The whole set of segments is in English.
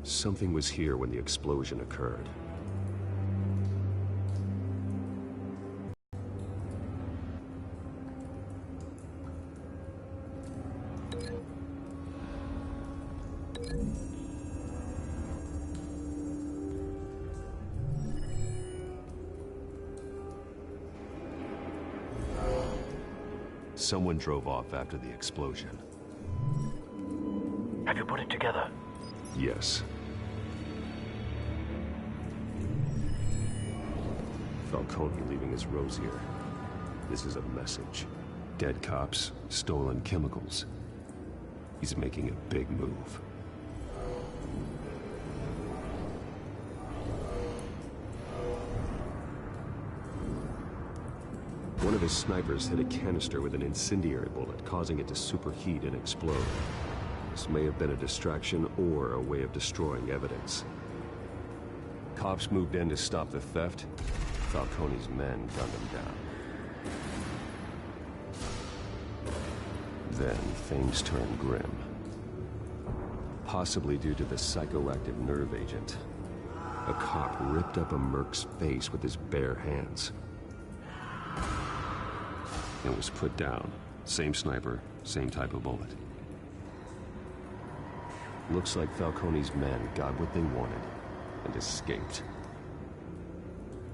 Something was here when the explosion occurred. Someone drove off after the explosion. Have you put it together? Yes. Falcone leaving his rosier. This is a message. Dead cops, stolen chemicals. He's making a big move. One of his snipers hit a canister with an incendiary bullet, causing it to superheat and explode. This may have been a distraction or a way of destroying evidence. Cops moved in to stop the theft. Falcone's men gunned him down. Then things turned grim. Possibly due to the psychoactive nerve agent. A cop ripped up a merc's face with his bare hands. It was put down. Same sniper, same type of bullet. Looks like Falcone's men got what they wanted and escaped.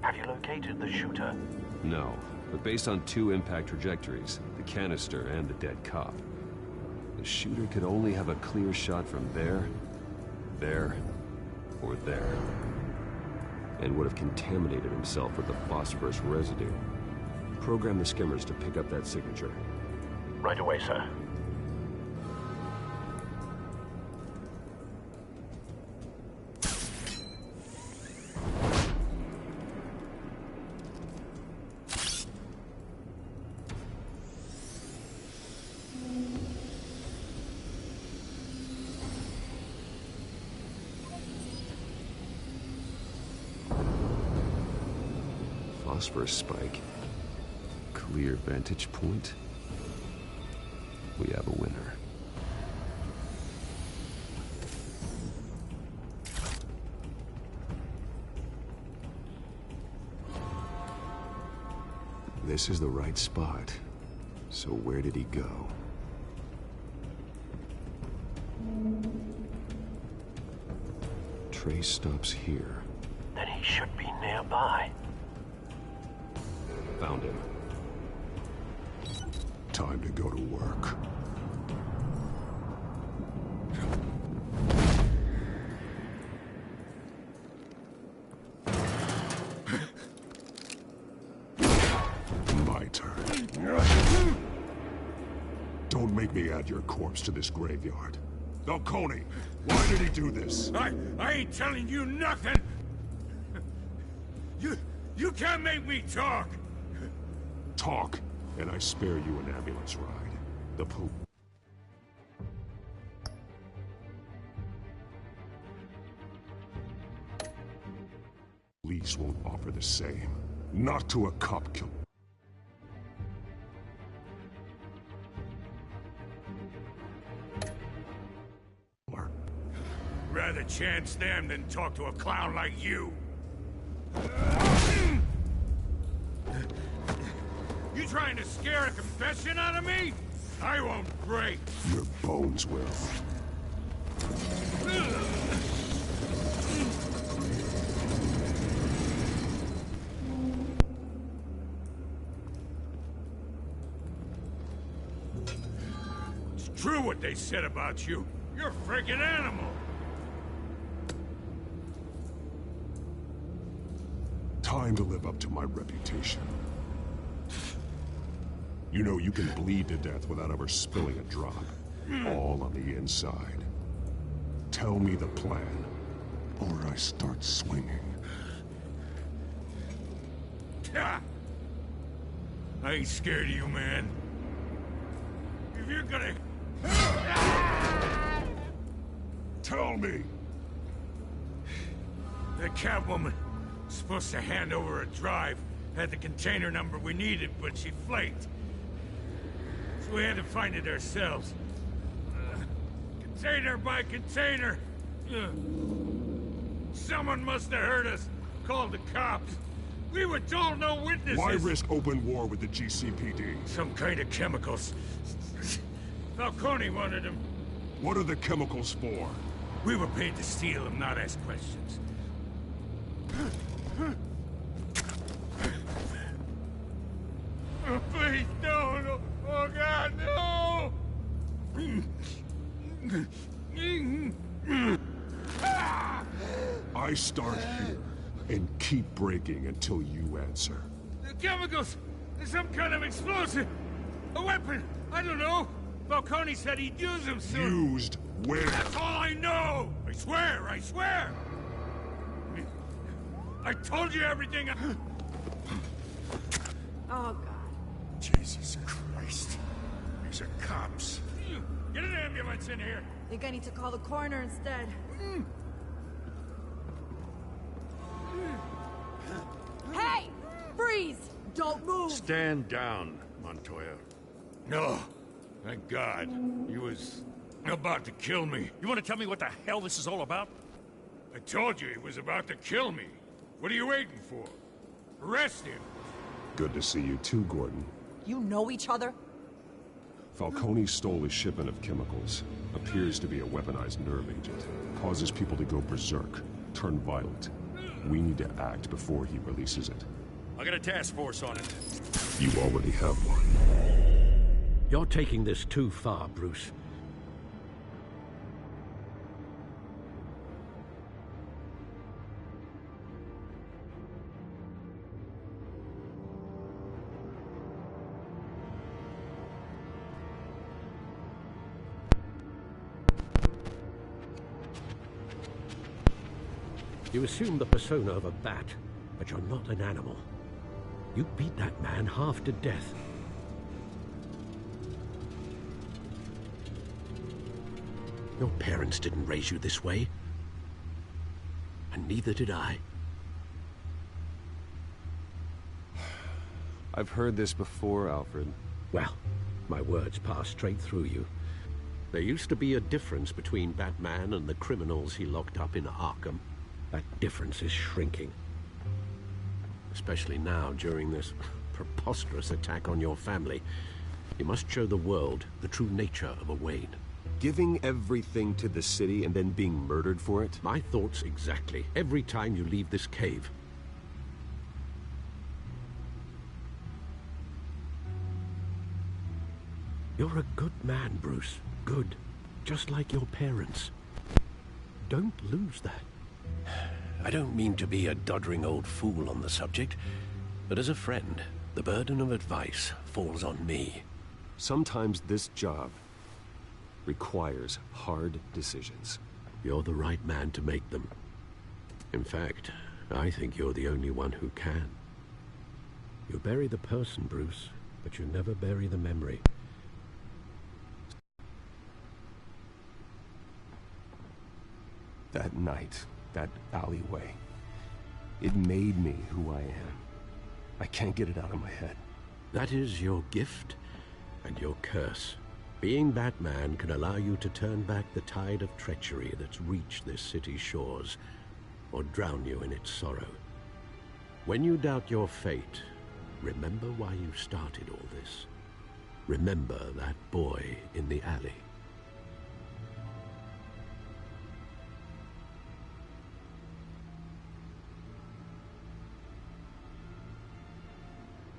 Have you located the shooter? No, but based on two impact trajectories, the canister and the dead cop, the shooter could only have a clear shot from there, or there, and would have contaminated himself with the phosphorus residue. Program the skimmers to pick up that signature. Right away, sir. Phosphorus spike. Clear vantage point. We have a winner. This is the right spot. So where did he go? Trace stops here. Then he should be nearby. Found him. Time to go to work. My turn. Don't make me add your corpse to this graveyard. Falcone, why did he do this? I ain't telling you nothing! You can't make me talk! Talk, and I spare you an ambulance ride. The police won't offer the same. Not to a cop killer. Rather chance them than talk to a clown like you. You trying to scare a confession out of me? I won't break. Your bones will. It's true what they said about you. You're a freaking animal. Time to live up to my reputation. You know you can bleed to death without ever spilling a drop. All on the inside. Tell me the plan, or I start swinging. I ain't scared of you, man. If you're gonna... Tell me! The Catwoman was supposed to hand over a drive, had the container number we needed, but she flaked. So we had to find it ourselves. Container by container, Someone must have heard us. Called the cops. We were told no witnesses. Why risk open war with the GCPD? Some kind of chemicals. Falcone wanted them. What are the chemicals for? We were paid to steal them, not ask questions. Oh, please, no. Oh, God, no! I start here and keep breaking until you answer. The chemicals! Some kind of explosive! A weapon! I don't know! Falcone said he'd use them soon! Used where? That's all I know! I swear! I told you everything Oh, God. Jesus Christ. These are cops. Get an ambulance in here! Think I need to call the coroner instead. Hey! Freeze! Don't move! Stand down, Montoya. No. Thank God. He was about to kill me. You want to tell me what the hell this is all about? I told you he was about to kill me. What are you waiting for? Arrest him. Good to see you too, Gordon. You know each other? Falcone stole a shipment of chemicals. Appears to be a weaponized nerve agent. Causes people to go berserk, turn violent. We need to act before he releases it. I got a task force on it. You already have one. You're taking this too far, Bruce. You assume the persona of a bat, but you're not an animal. You beat that man half to death. Your parents didn't raise you this way. And neither did I. I've heard this before, Alfred. Well, my words pass straight through you. There used to be a difference between Batman and the criminals he locked up in Arkham. That difference is shrinking. Especially now, during this preposterous attack on your family. You must show the world the true nature of a Wayne. Giving everything to the city and then being murdered for it? My thoughts exactly. Every time you leave this cave. You're a good man, Bruce. Good. Just like your parents. Don't lose that. I don't mean to be a doddering old fool on the subject, but as a friend, the burden of advice falls on me. Sometimes this job requires hard decisions. You're the right man to make them. In fact, I think you're the only one who can. You bury the person, Bruce, but you never bury the memory. That night, that alleyway, it made me who I am. I can't get it out of my head. That is your gift and your curse. Being Batman can allow you to turn back the tide of treachery that's reached this city's shores, or drown you in its sorrow. When you doubt your fate, remember why you started all this. Remember that boy in the alley.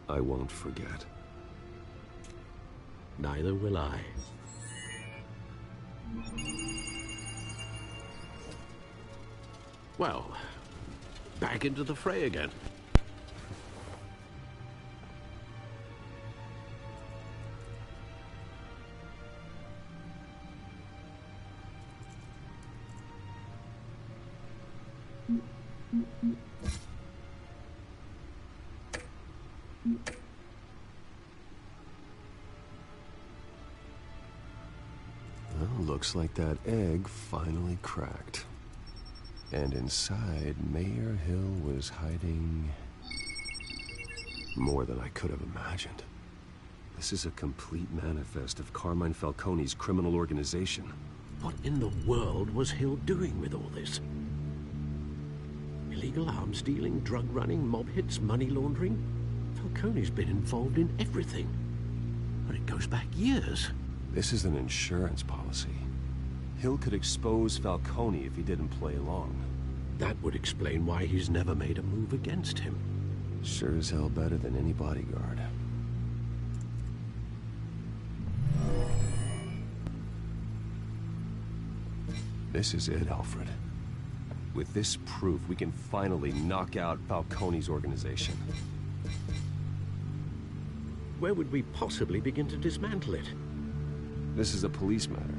I won't forget. Neither will I. Well, back into the fray again. Well, looks like that egg finally cracked. And inside, Mayor Hill was hiding more than I could have imagined. This is a complete manifest of Carmine Falcone's criminal organization. What in the world was Hill doing with all this? Illegal arms dealing, drug running, mob hits, money laundering? Falcone's been involved in everything. But it goes back years. This is an insurance policy. Hill could expose Falcone if he didn't play along. That would explain why he's never made a move against him. Sure as hell better than any bodyguard. This is it, Alfred. With this proof, we can finally knock out Falcone's organization. Where would we possibly begin to dismantle it? This is a police matter.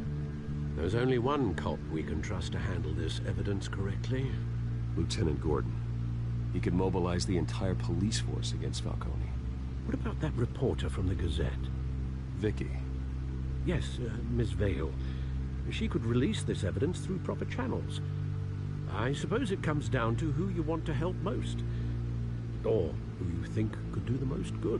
There's only one cop we can trust to handle this evidence correctly. Lieutenant Gordon. He could mobilize the entire police force against Falcone. What about that reporter from the Gazette? Vicky. Yes, Miss Vale. She could release this evidence through proper channels. I suppose it comes down to who you want to help most. Or who you think could do the most good.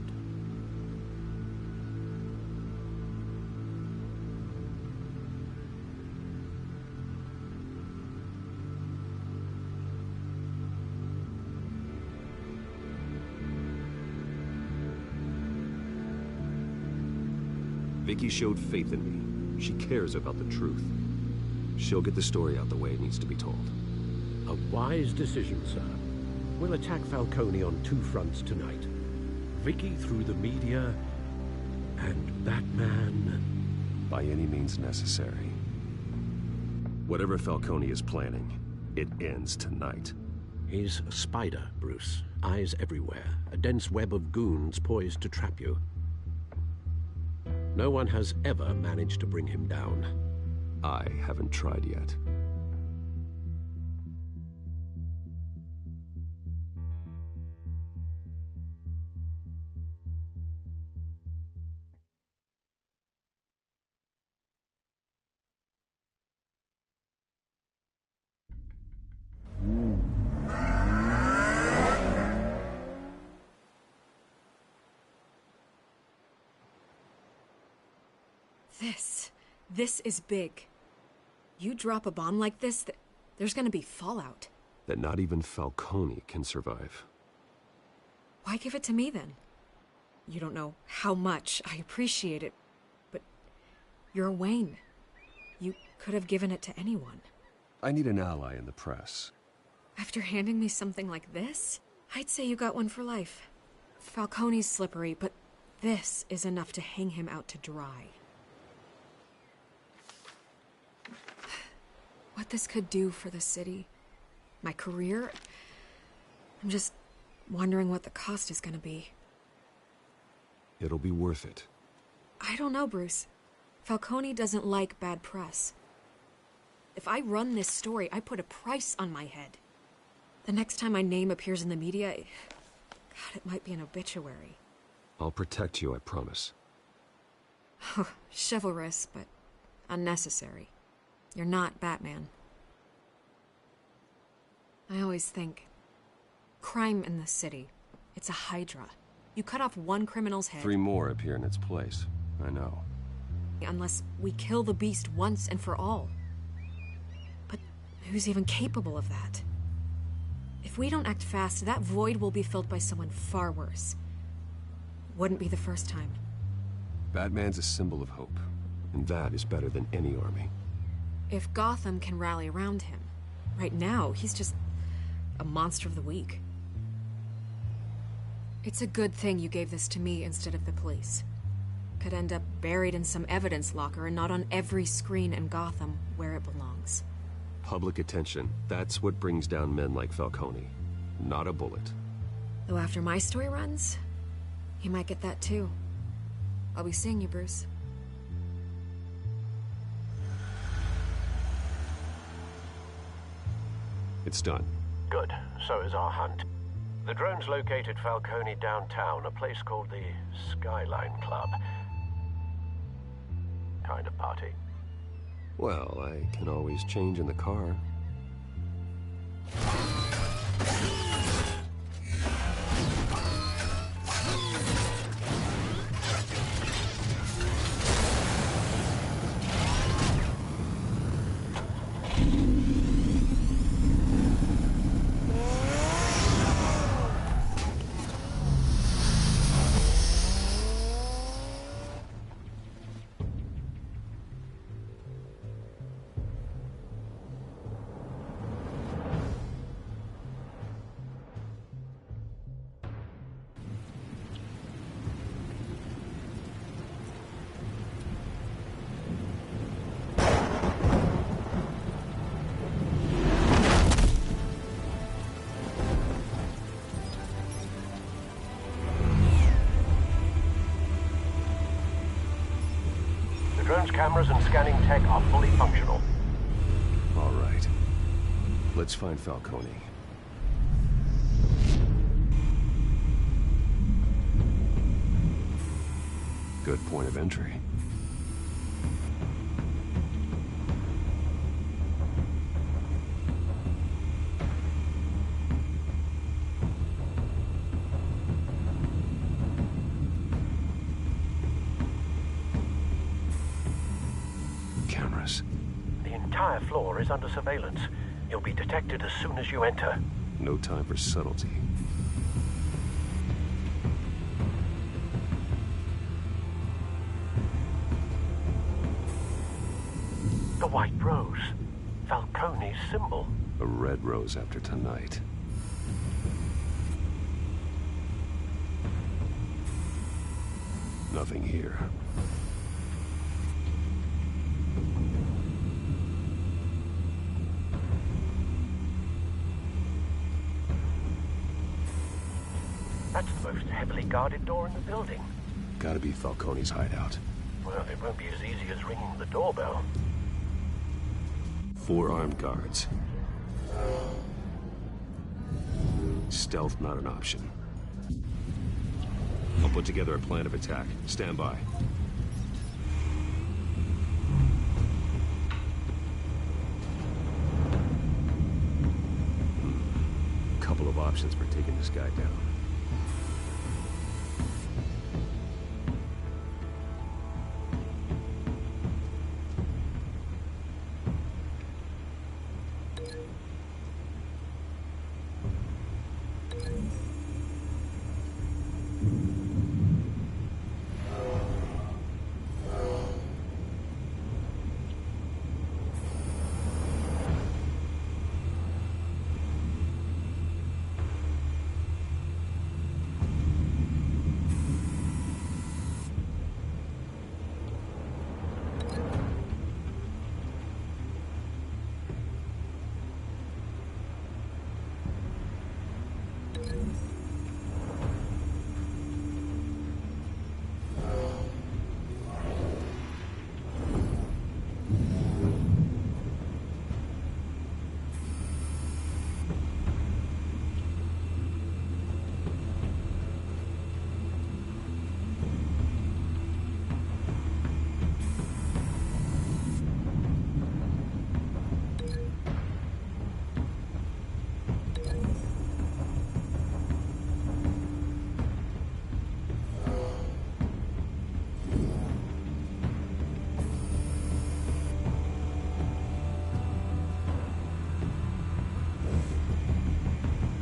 Vicky showed faith in me. She cares about the truth. She'll get the story out the way it needs to be told. A wise decision, sir. We'll attack Falcone on two fronts tonight. Vicky through the media, and Batman... by any means necessary. Whatever Falcone is planning, it ends tonight. He's a spider, Bruce. Eyes everywhere. A dense web of goons poised to trap you. No one has ever managed to bring him down. I haven't tried yet. This is big. You drop a bomb like this, there's gonna be fallout. That not even Falcone can survive. Why give it to me, then? You don't know how much I appreciate it, but you're Wayne. You could have given it to anyone. I need an ally in the press. After handing me something like this, I'd say you got one for life. Falcone's slippery, but this is enough to hang him out to dry. What this could do for the city, my career, I'm just wondering what the cost is gonna be. It'll be worth it. I don't know, Bruce. Falcone doesn't like bad press. If I run this story, I put a price on my head. The next time my name appears in the media, God, it might be an obituary. I'll protect you, I promise. Chivalrous, but unnecessary. You're not Batman. I always think, crime in the city, it's a hydra. You cut off one criminal's head... 3 more appear in its place. I know. Unless we kill the beast once and for all. But who's even capable of that? If we don't act fast, that void will be filled by someone far worse. Wouldn't be the first time. Batman's a symbol of hope, and that is better than any army. If Gotham can rally around him, right now, he's just a monster of the week. It's a good thing you gave this to me instead of the police. Could end up buried in some evidence locker and not on every screen in Gotham where it belongs. Public attention, that's what brings down men like Falcone. Not a bullet. Though after my story runs, he might get that too. I'll be seeing you, Bruce. It's done. Good. So is our hunt. The drones located Falcone downtown, a place called the Skyline Club. Kind of party. Well, I can always change in the car. cameras and scanning tech are fully functional. All right. Let's find Falcone. Good point of entry. Cameras. The entire floor is under surveillance. You'll be detected as soon as you enter. No time for subtlety. The white rose. Falcone's symbol. A red rose after tonight. Nothing here. That's the most heavily guarded door in the building. Gotta be Falcone's hideout. Well, it won't be as easy as ringing the doorbell. 4 armed guards. Stealth not an option. I'll put together a plan of attack. Stand by. Couple of options for taking this guy down.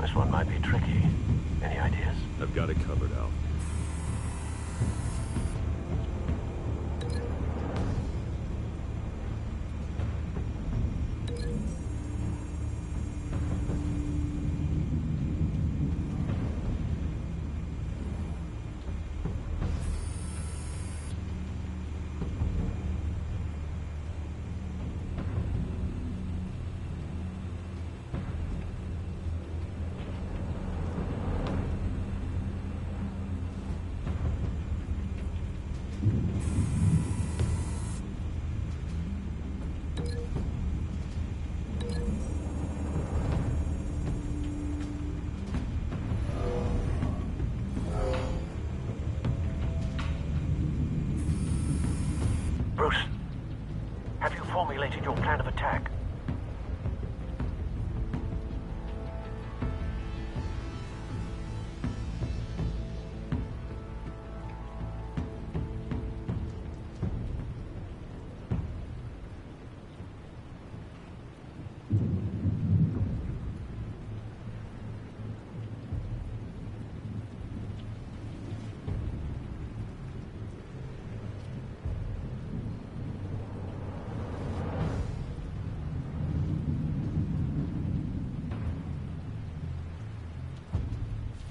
This one might be tricky. Any ideas? I've got it covered, Al. Bruce, have you formulated your plan of attack?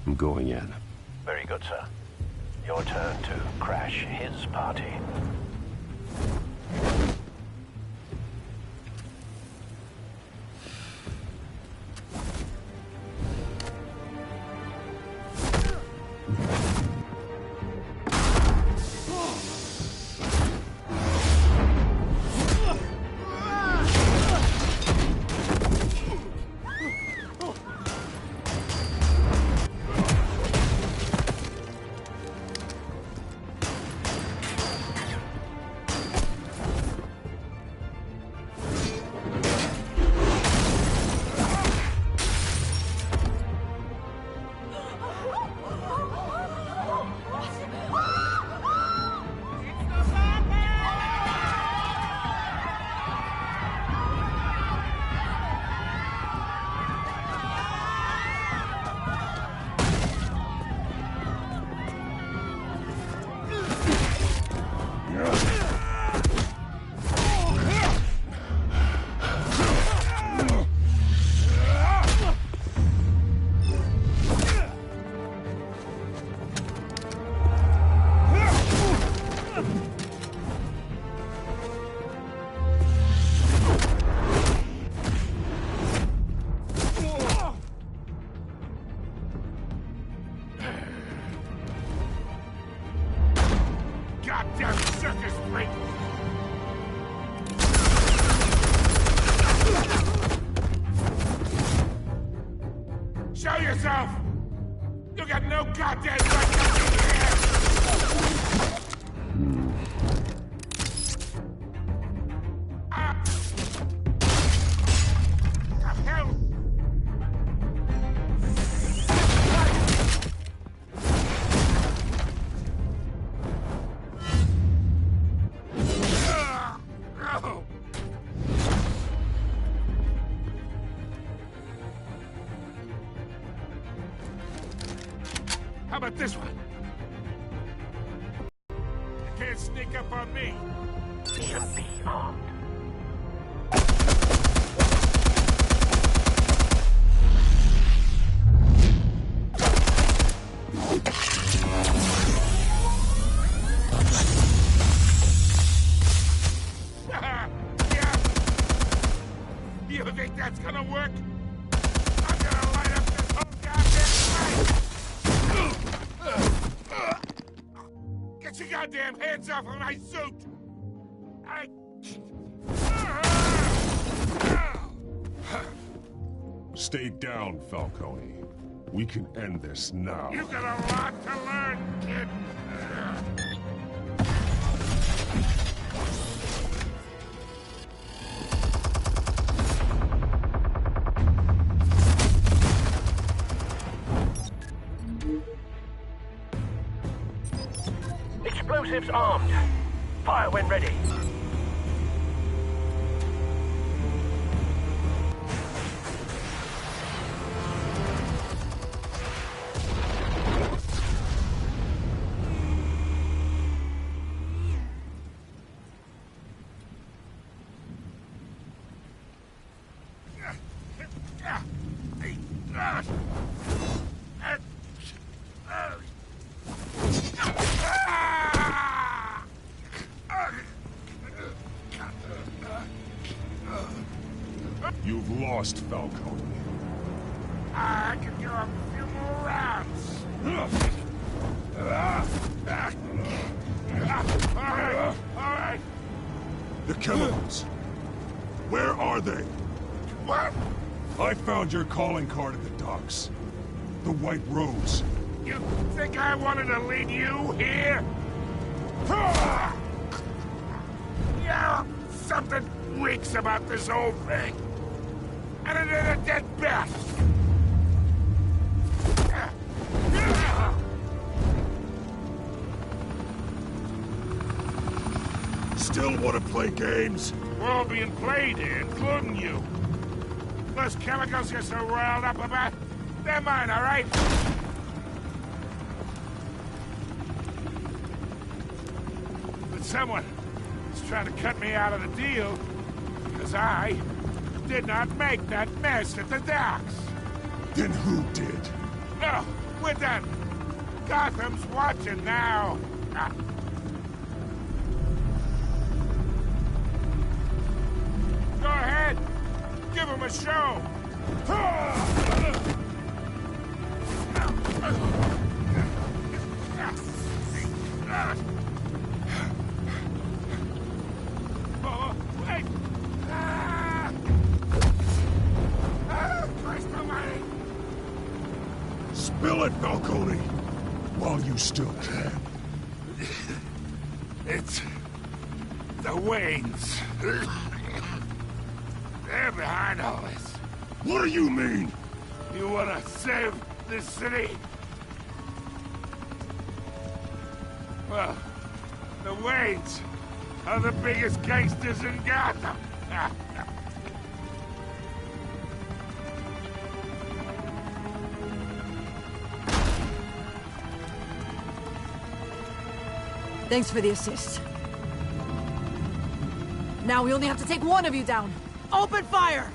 I'm going in. Very good, sir. Your turn to crash his party. yourself! You got no goddamn right to be here! Ah! The hell? Oh! How about this one? You can't sneak up on me. Even be armed. Yeah. You think that's gonna work? I'm gonna light up this whole goddamn place! Get your goddamn hands off of my suit! Stay down, Falcone. We can end this now. You got a lot to learn, kid! Explosives armed. Fire when ready. You've lost, Falcone. I can go a few more rounds. All right. The chemicals. Where are they? What? I found your calling card at the docks. The White Rose. You think I wanted to lead you here? Yeah, something reeks about this whole thing. And it ain't a dead bat. Still want to play games? We're all being played here, including you. Those chemicals you're so riled up about, they're mine, all right? But someone is trying to cut me out of the deal, because I did not make that mess at the docks. Then who did? No, we're done. Gotham's watching now. Go ahead. Give him a show. Oh, wait. Christ almighty. Spill it, Falcone! While you still can. It's the Waynes. They're behind all this. What do you mean? You wanna save this city? Well, the Waynes are the biggest gangsters in Gotham. Thanks for the assist. Now we only have to take one of you down. Open fire!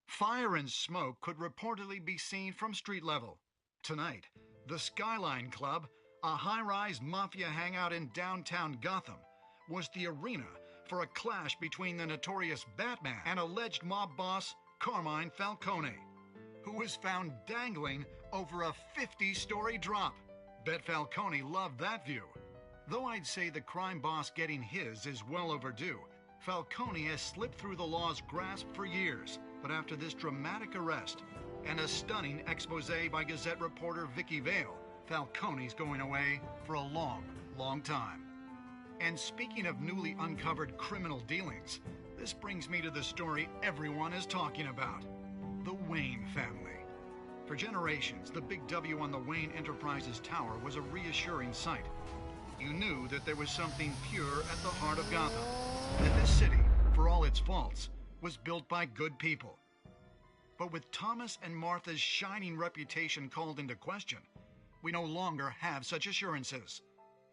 Fire and smoke could reportedly be seen from street level. Tonight, the Skyline Club, a high-rise mafia hangout in downtown Gotham, was the arena for a clash between the notorious Batman and alleged mob boss Carmine Falcone, who was found dangling over a 50-story drop. Bet Falcone loved that view. Though I'd say the crime boss getting his is well overdue, Falcone has slipped through the law's grasp for years. But after this dramatic arrest and a stunning expose by Gazette reporter Vicky Vale, Falcone's going away for a long, long time. And speaking of newly uncovered criminal dealings, this brings me to the story everyone is talking about: the Wayne family. For generations, the big W on the Wayne Enterprises tower was a reassuring sight. You knew that there was something pure at the heart of Gotham, that this city, for all its faults, was built by good people. But with Thomas and Martha's shining reputation called into question, we no longer have such assurances.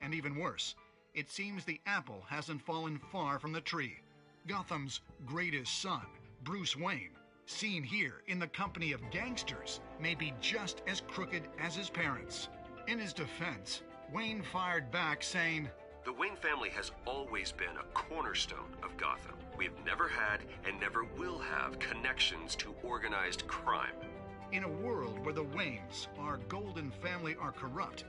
And even worse, it seems the apple hasn't fallen far from the tree. Gotham's greatest son, Bruce Wayne, seen here in the company of gangsters, may be just as crooked as his parents. In his defense, Wayne fired back saying, "The Wayne family has always been a cornerstone of Gotham. We've never had and never will have connections to organized crime." In a world where the Waynes, our golden family, are corrupt,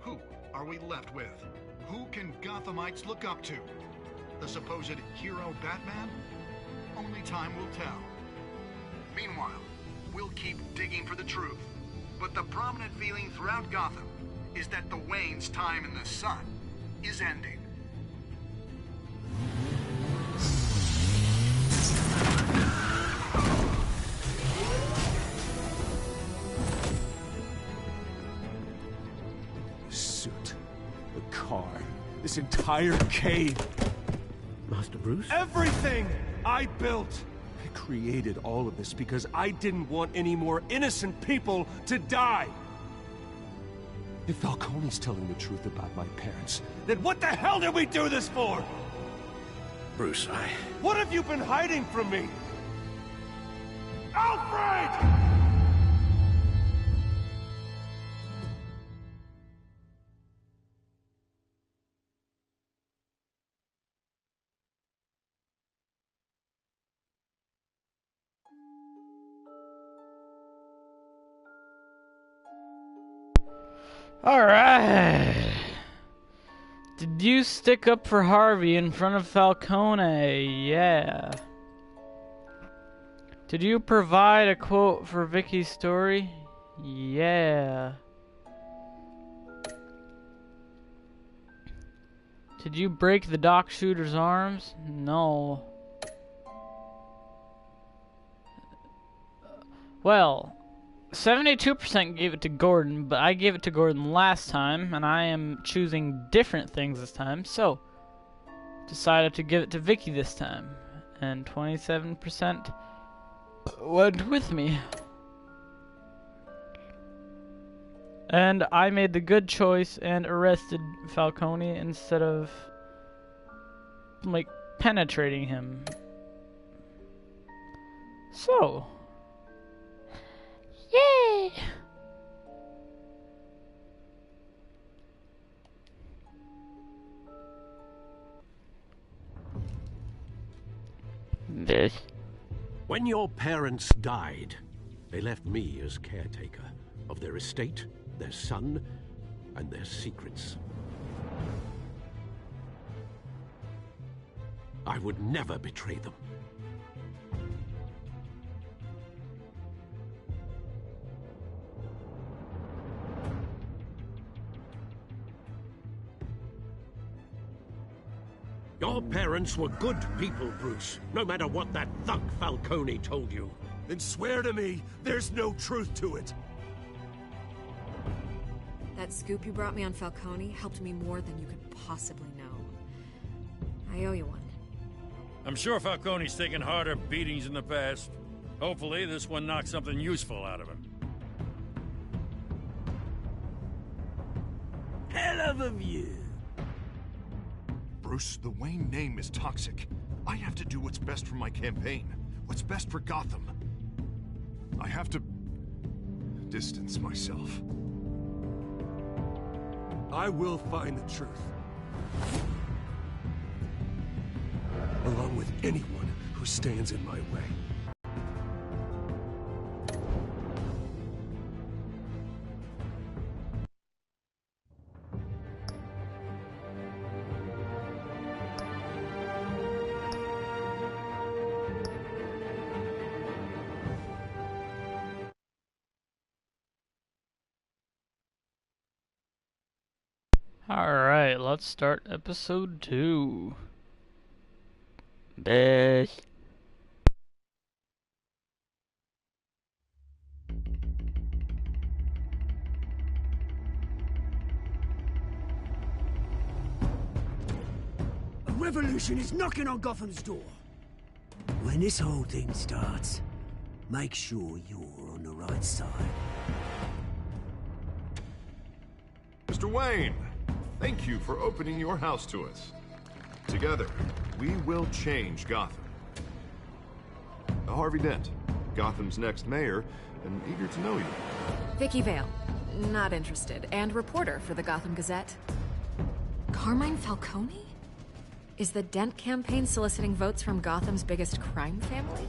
who are we left with? Who can Gothamites look up to? The supposed hero Batman? Only time will tell. Meanwhile, we'll keep digging for the truth. But the prominent feeling throughout Gotham is that the Waynes' time in the sun is ending. The suit, the car, this entire cave. Master Bruce? Everything I built! I created all of this because I didn't want any more innocent people to die! If Falcone's telling the truth about my parents, then what the hell did we do this for? Bruce, What have you been hiding from me? Alfred! Alright. Did you stick up for Harvey in front of Falcone? Yeah. Did you provide a quote for Vicky's story? Yeah. Did you break the dock shooter's arms? No. Well, 72% gave it to Gordon, but I gave it to Gordon last time, and I am choosing different things this time, so decided to give it to Vicky this time, and 27% went with me. And I made the good choice and arrested Falcone instead of, like, penetrating him. So... yay! This. when your parents died, they left me as caretaker of their estate, their son, and their secrets. I would never betray them. Your parents were good people, Bruce, no matter what that thug Falcone told you. Then swear to me there's no truth to it. That scoop you brought me on Falcone helped me more than you could possibly know. I owe you one. I'm sure Falcone's taken harder beatings in the past. Hopefully, this one knocks something useful out of him. Hell of a view. Bruce, the Wayne name is toxic. I have to do what's best for my campaign. What's best for Gotham. I have to distance myself. I will find the truth. along with anyone who stands in my way. Alright, let's start episode 2. Best. A revolution is knocking on Gotham's door. When this whole thing starts, make sure you're on the right side. Mr. Wayne, thank you for opening your house to us. Together, we will change Gotham. Harvey Dent, Gotham's next mayor, and eager to know you. Vicky Vale, not interested, and reporter for the Gotham Gazette. Carmine Falcone? Is the Dent campaign soliciting votes from Gotham's biggest crime family?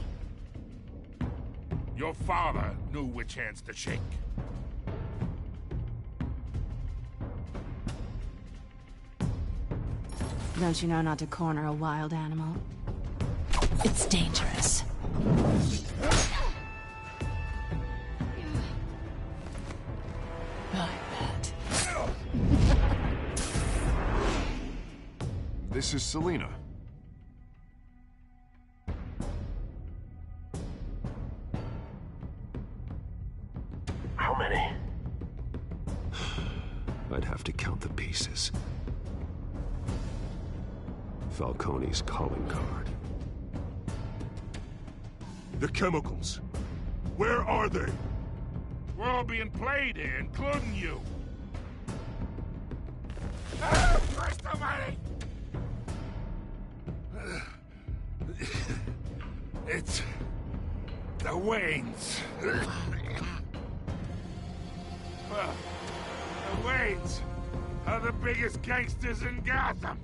Your father knew which hands to shake. Don't you know not to corner a wild animal? It's dangerous. I bet. This is Selina. How many? I'd have to count the pieces. Falcone's calling card. The chemicals. Where are they? We're all being played here, including you. Ah, Christ almighty! It's the Waynes. Well, the Waynes are the biggest gangsters in Gotham.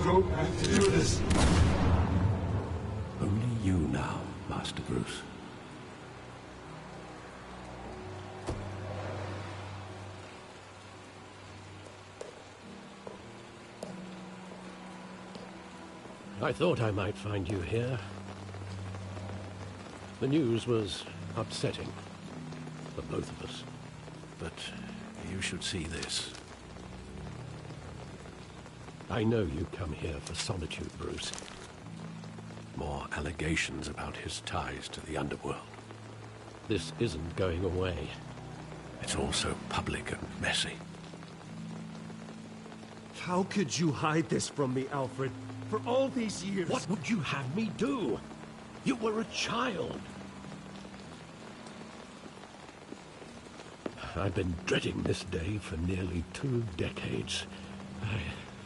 Don't have to do this. Only you now, Master Bruce. I thought I might find you here. The news was upsetting for both of us. But you should see this. I know you come here for solitude, Bruce. More allegations about his ties to the underworld. This isn't going away. It's all so public and messy. How could you hide this from me, Alfred? For all these years... What would you have me do? You were a child. I've been dreading this day for nearly 2 decades.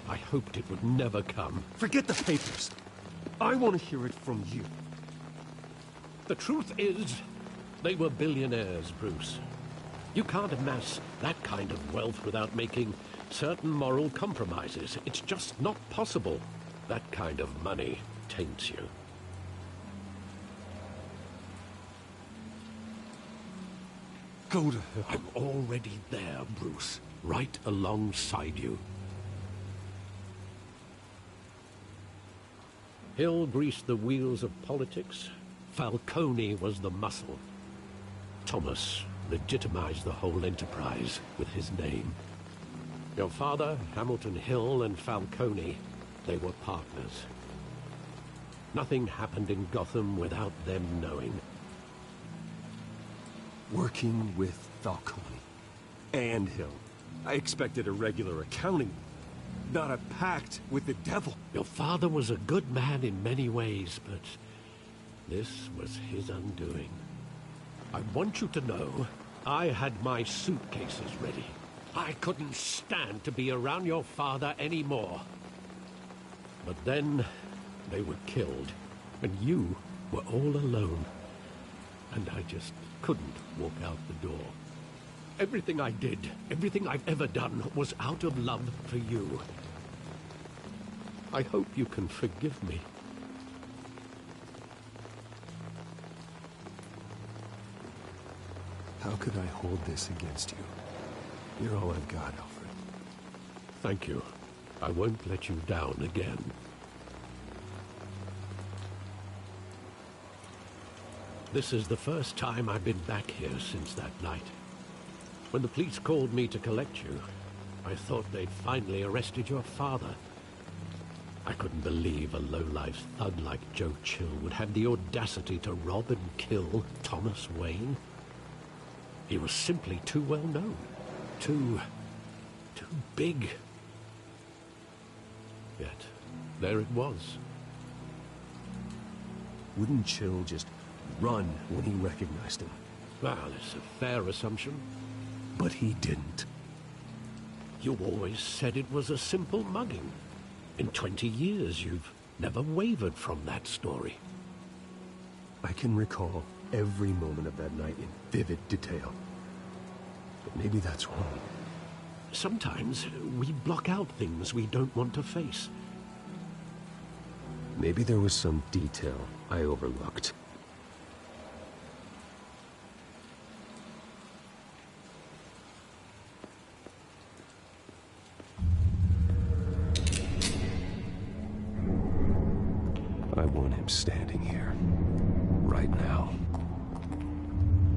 I hoped it would never come. Forget the papers. I want to hear it from you. The truth is, they were billionaires, Bruce. You can't amass that kind of wealth without making certain moral compromises. It's just not possible. That kind of money taints you. Go to her. I'm already there, Bruce. Right alongside you. Hill greased the wheels of politics. Falcone was the muscle. Thomas legitimized the whole enterprise with his name. Your father, Hamilton Hill, and Falcone, they were partners. Nothing happened in Gotham without them knowing. Working with Falcone and Hill. I expected a regular accounting, not a pact with the devil. Your father was a good man in many ways, but this was his undoing. I want you to know, I had my suitcases ready. I couldn't stand to be around your father anymore. But then, they were killed, and you were all alone. And I just couldn't walk out the door. Everything I did, everything I've ever done, was out of love for you. I hope you can forgive me. How could I hold this against you? You're all I've got, Alfred. Thank you. I won't let you down again. This is the first time I've been back here since that night. When the police called me to collect you, I thought they'd finally arrested your father. I couldn't believe a low-life thug like Joe Chill would have the audacity to rob and kill Thomas Wayne. He was simply too well known. Too big. Yet, there it was. Wouldn't Chill just run when he recognized him? Well, it's a fair assumption. But he didn't. You always said it was a simple mugging. In 20 years, you've never wavered from that story. I can recall every moment of that night in vivid detail. But maybe that's wrong. Sometimes we block out things we don't want to face. Maybe there was some detail I overlooked. I want him standing here, right now.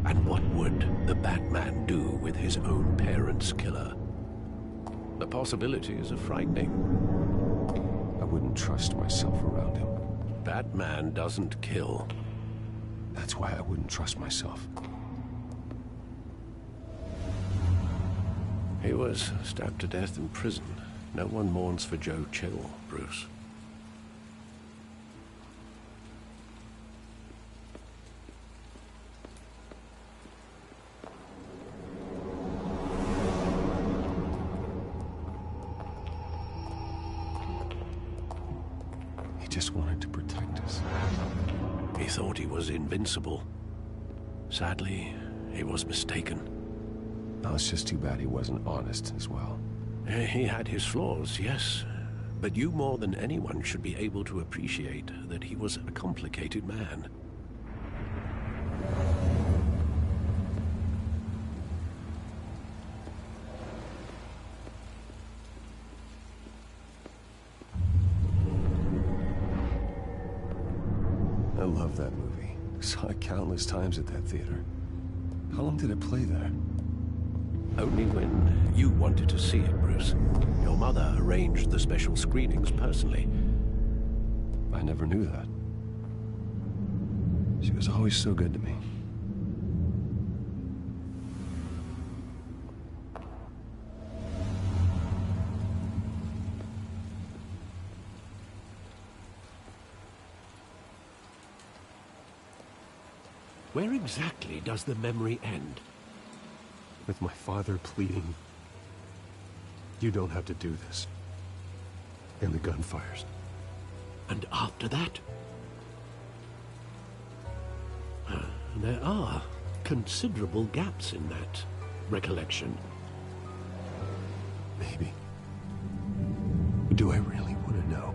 And what would the Batman do with his own parents' killer? The possibilities are frightening. I wouldn't trust myself around him. Batman doesn't kill. That's why I wouldn't trust myself. He was stabbed to death in prison. No one mourns for Joe Chill, Bruce. He just wanted to protect us. He thought he was invincible. Sadly, he was mistaken. Oh, it's just too bad he wasn't honest as well. He had his flaws, yes. But you more than anyone should be able to appreciate that he was a complicated man. I love that movie. Saw it countless times at that theater. How long did it play there? Only when you wanted to see it, Bruce. Your mother arranged the special screenings personally. I never knew that. She was always so good to me. Where exactly does the memory end? With my father pleading, "You don't have to do this." And the gun fires. And after that? There are considerable gaps in that recollection. Maybe. Do I really want to know?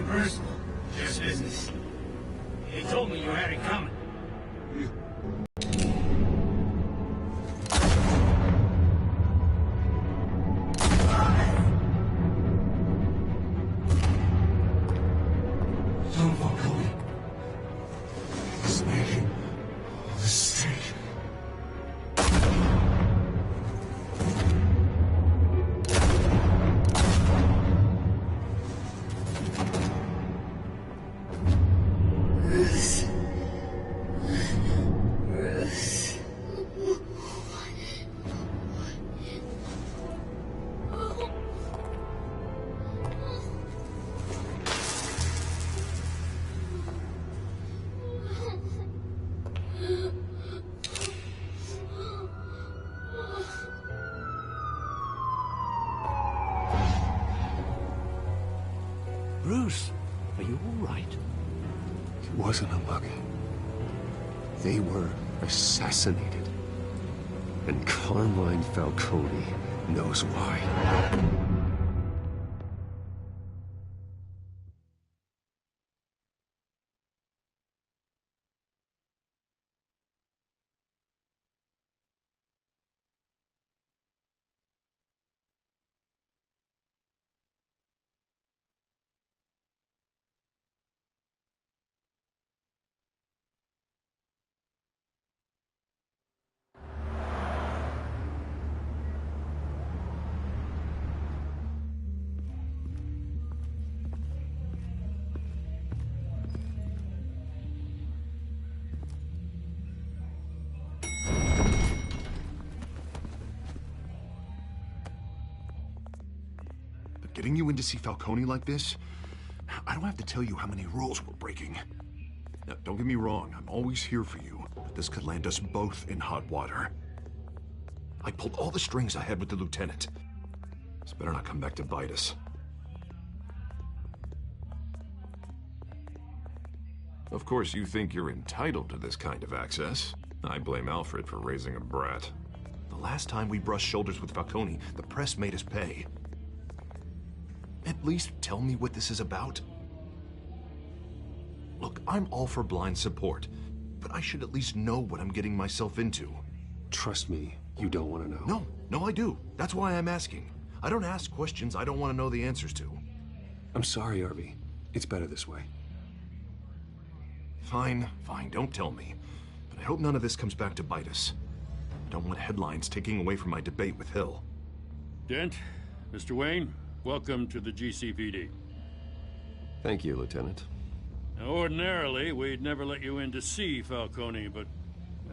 personal, just business. He told me you had it coming. Don't follow me. It's making a mistake. Bruce, are you all right? It wasn't a bug. They were assassinated. And Carmine Falcone knows why. Getting you in to see Falcone like this? I don't have to tell you how many rules we're breaking. Now, don't get me wrong, I'm always here for you, but this could land us both in hot water. I pulled all the strings I had with the lieutenant. This better not come back to bite us. Of course, you think you're entitled to this kind of access. I blame Alfred for raising a brat. The last time we brushed shoulders with Falcone, the press made us pay. At least tell me what this is about. Look, I'm all for blind support, but I should at least know what I'm getting myself into. Trust me, you don't want to know. No, I do. That's why I'm asking. I don't ask questions I don't want to know the answers to. I'm sorry, Harvey. It's better this way. Fine, don't tell me. But I hope none of this comes back to bite us. I don't want headlines taking away from my debate with Hill. Dent, Mr. Wayne, welcome to the GCPD. Thank you, Lieutenant. Now, ordinarily, we'd never let you in to see Falcone, but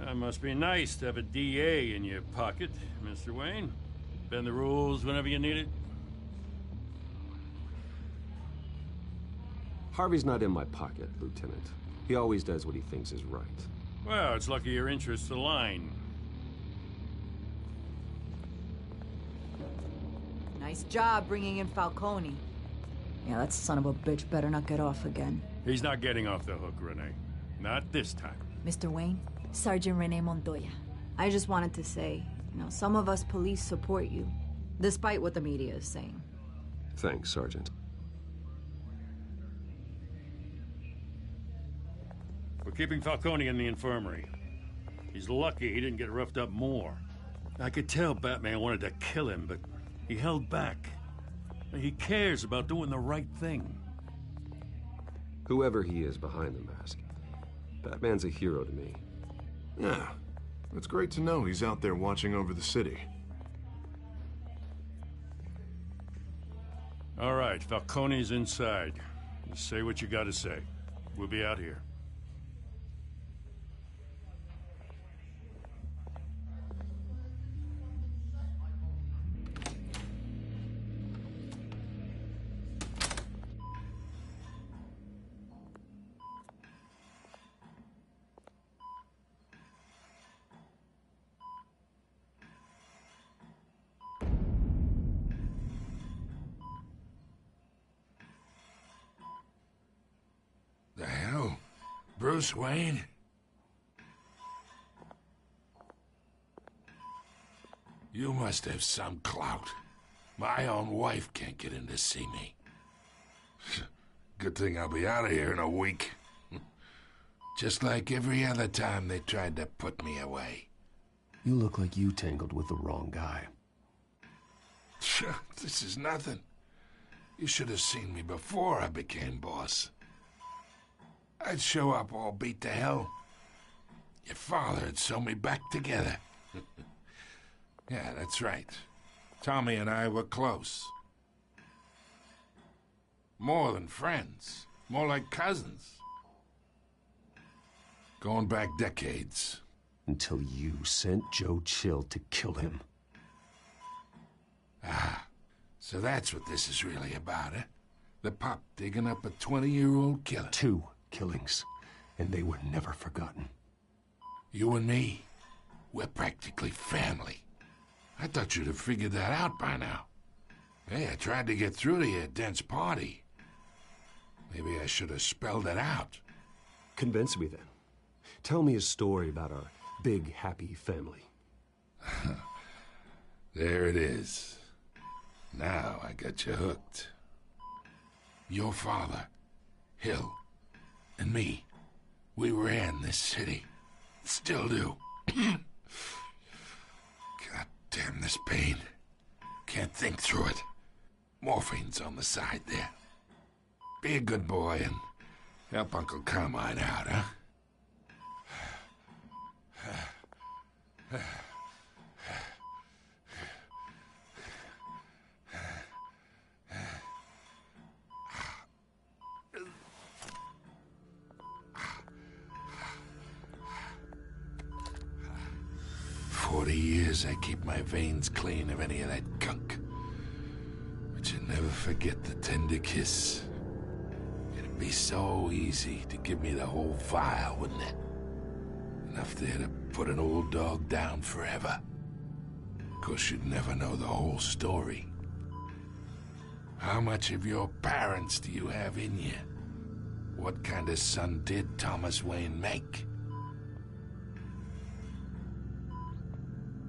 it must be nice to have a DA in your pocket, Mr. Wayne. Bend the rules whenever you need it. Harvey's not in my pocket, Lieutenant. He always does what he thinks is right. Well, it's lucky your interests align. Nice job bringing in Falcone. Yeah, that son of a bitch better not get off again. He's not getting off the hook, Renee. Not this time. Mr. Wayne, Sergeant Renee Montoya. I just wanted to say, some of us police support you, despite what the media is saying. Thanks, Sergeant. We're keeping Falcone in the infirmary. He's lucky he didn't get roughed up more. I could tell Batman wanted to kill him, but he held back. He cares about doing the right thing. Whoever he is behind the mask, Batman's a hero to me. Yeah, it's great to know he's out there watching over the city. All right, Falcone's inside. Just say what you gotta say. We'll be out here. The hell? Bruce Wayne? You must have some clout. My own wife can't get in to see me. Good thing I'll be out of here in a week. Just like every other time they tried to put me away. You look like you tangled with the wrong guy. This is nothing. You should have seen me before I became boss. I'd show up all beat to hell. Your father had sewn me back together. Yeah, that's right. Tommy and I were close. More than friends. More like cousins. Going back decades. Until you sent Joe Chill to kill him. Ah, so that's what this is really about, eh? The pup digging up a 20-year-old killer. 2 killings, and they were never forgotten. You and me, we're practically family. I thought you'd have figured that out by now. Hey, I tried to get through to your dense party. Maybe I should have spelled it out. Convince me then. Tell me a story about our big, happy family. There it is. Now I got you hooked. Your father, Hill, and me, we ran this city. Still do. God damn this pain. Can't think through it. Morphine's on the side there. Be a good boy and help Uncle Carmine out, huh? 40 years I keep my veins clean of any of that gunk. But you never forget the tender kiss. It'd be so easy to give me the whole vial, wouldn't it? Enough there to put an old dog down forever. Of course, you'd never know the whole story. How much of your parents do you have in you? What kind of son did Thomas Wayne make?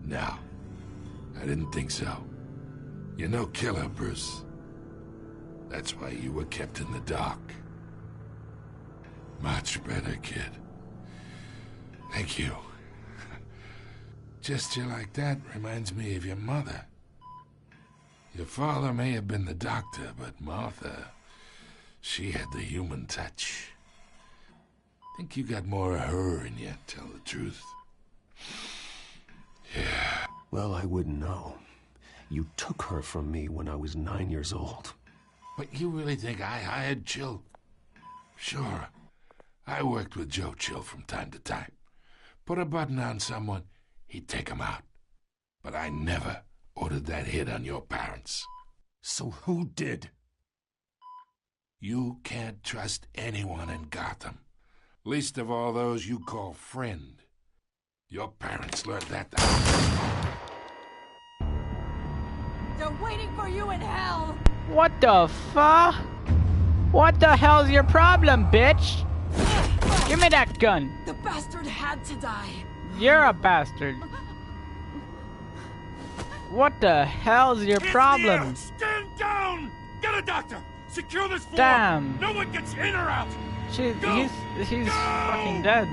No, I didn't think so. You're no killer, Bruce. That's why you were kept in the dark. Much better, kid. Thank you. Gesture like that reminds me of your mother. Your father may have been the doctor, but Martha, she had the human touch. Think you got more of her in you, tell the truth. Yeah. Well, I wouldn't know. You took her from me when I was 9 years old. But you really think I hired Chill? Sure. I worked with Joe Chill from time to time. Put a button on someone, he'd take him out. But I never ordered that hit on your parents. So who did? You can't trust anyone in Gotham. Least of all those you call friend. Your parents learned that. They're waiting for you in hell! What the fuck? What the hell's your problem, bitch? Give me that gun. The bastard had to die. You're a bastard. What the hell's your problem? Stand down! Get a doctor! Secure this floor! Damn. No one gets in or out! He's fucking dead.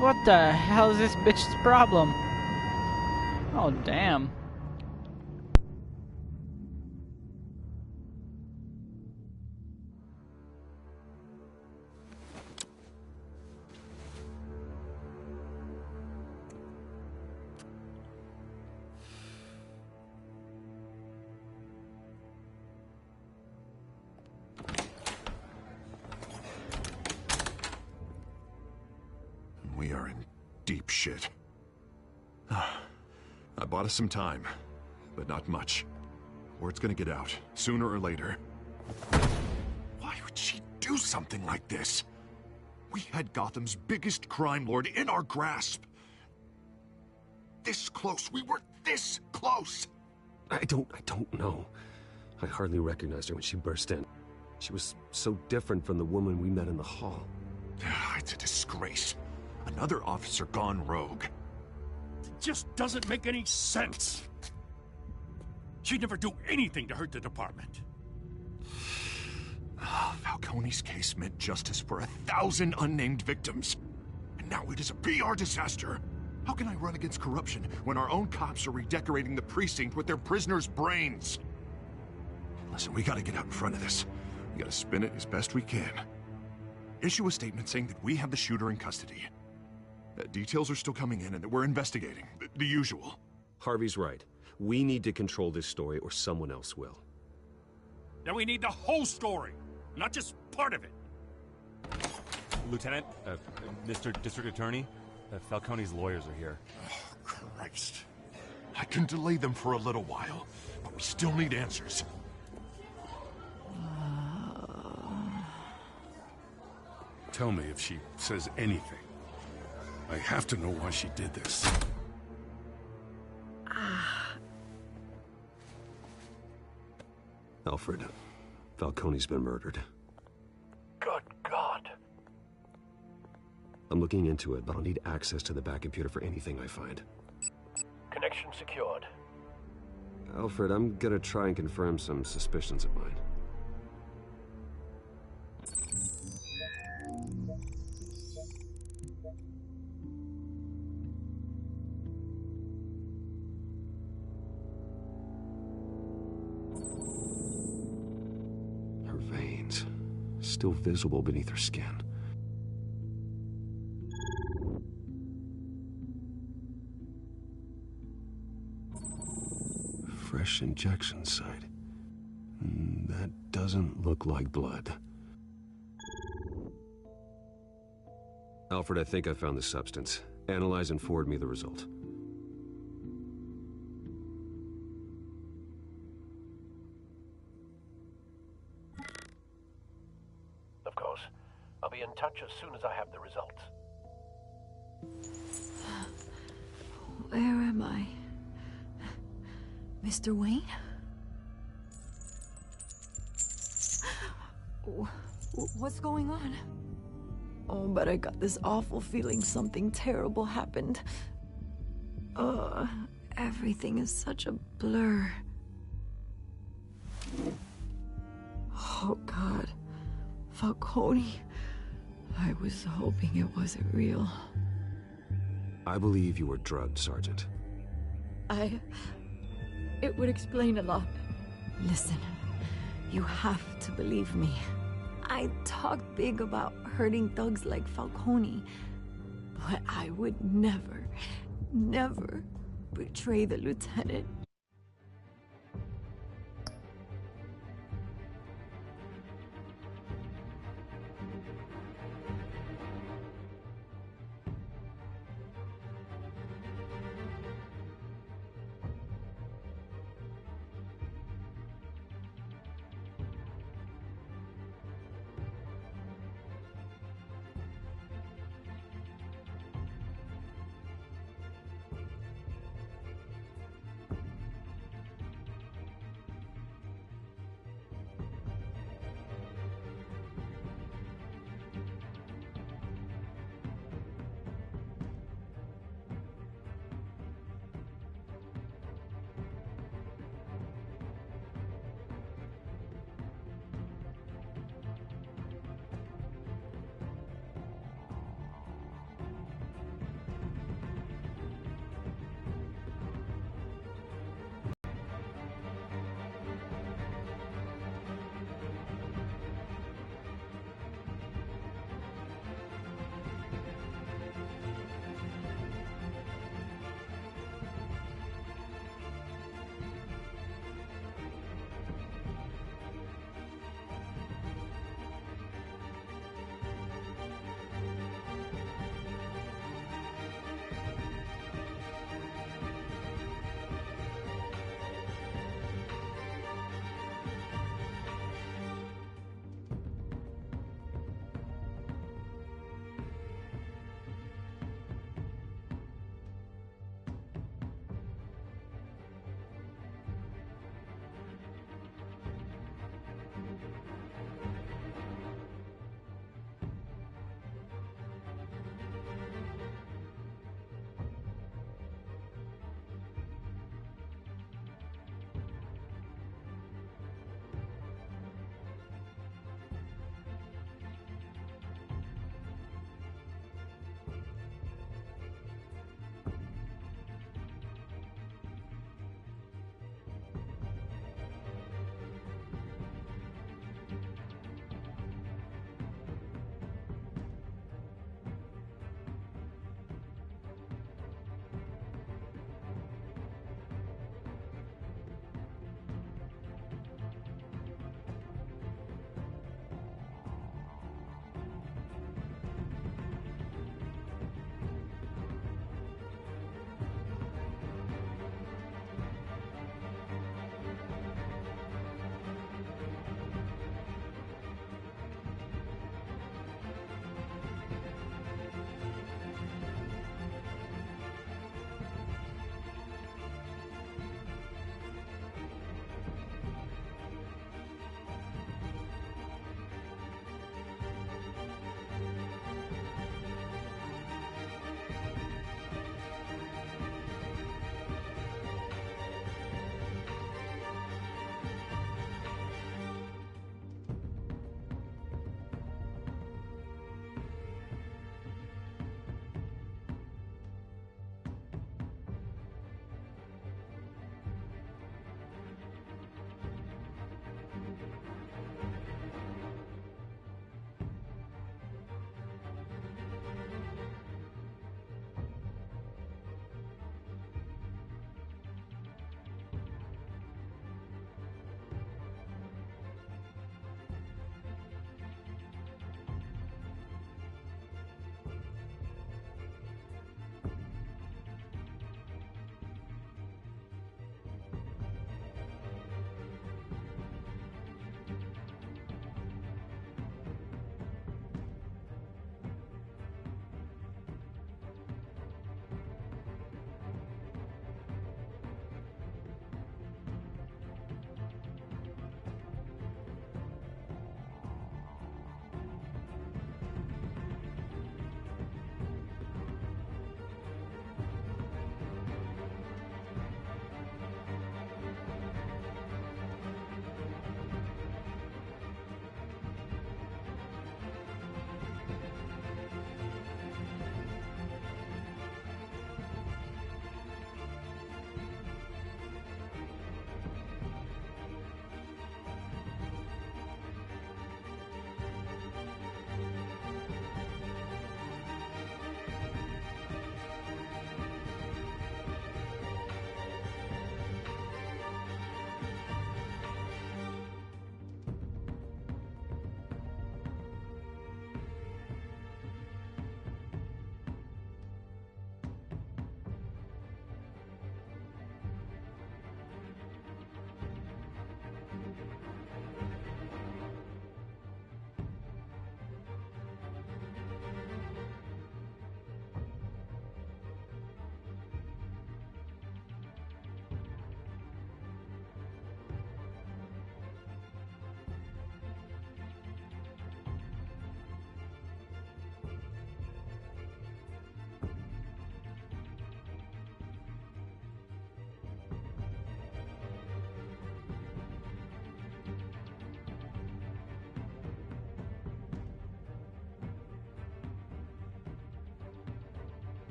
What the hell is this bitch's problem? Oh, damn. We are in deep shit. I bought us some time, but not much. Word's gonna get out, sooner or later. Why would she do something like this? We had Gotham's biggest crime lord in our grasp. This close, we were this close! I don't know. I hardly recognized her when she burst in. She was so different from the woman we met in the hall. It's a disgrace. Another officer gone rogue. It just doesn't make any sense. She'd never do anything to hurt the department. Falcone's case meant justice for 1,000 unnamed victims. And now it is a PR disaster. How can I run against corruption when our own cops are redecorating the precinct with their prisoners' brains? Listen, we gotta get out in front of this. We gotta spin it as best we can. Issue a statement saying that we have the shooter in custody. Details are still coming in and that we're investigating. The usual. Harvey's right. We need to control this story or someone else will. Then we need the whole story, not just part of it. Lieutenant, Mr. District Attorney, Falcone's lawyers are here. Oh, Christ. I can delay them for a little while, but we still need answers. Tell me if she says anything. I have to know why she did this. Alfred, Falcone's been murdered. Good God. I'm looking into it, but I'll need access to the back computer for anything I find. Connection secured. Alfred, I'm gonna try and confirm some suspicions of mine. Her veins, still visible beneath her skin. Fresh injection site. That doesn't look like blood. Alfred, I think I found the substance. Analyze and forward me the result. Of course. I'll be in touch as soon as I have the results. Where am I? Mr. Wayne? What's going on? Oh, but I got this awful feeling something terrible happened. Everything is such a blur. Oh, God. Falcone. I was hoping it wasn't real. I believe you were drugged, Sergeant. It would explain a lot. Listen, you have to believe me. I talk big about hurting thugs like Falcone, but I would never betray the lieutenant.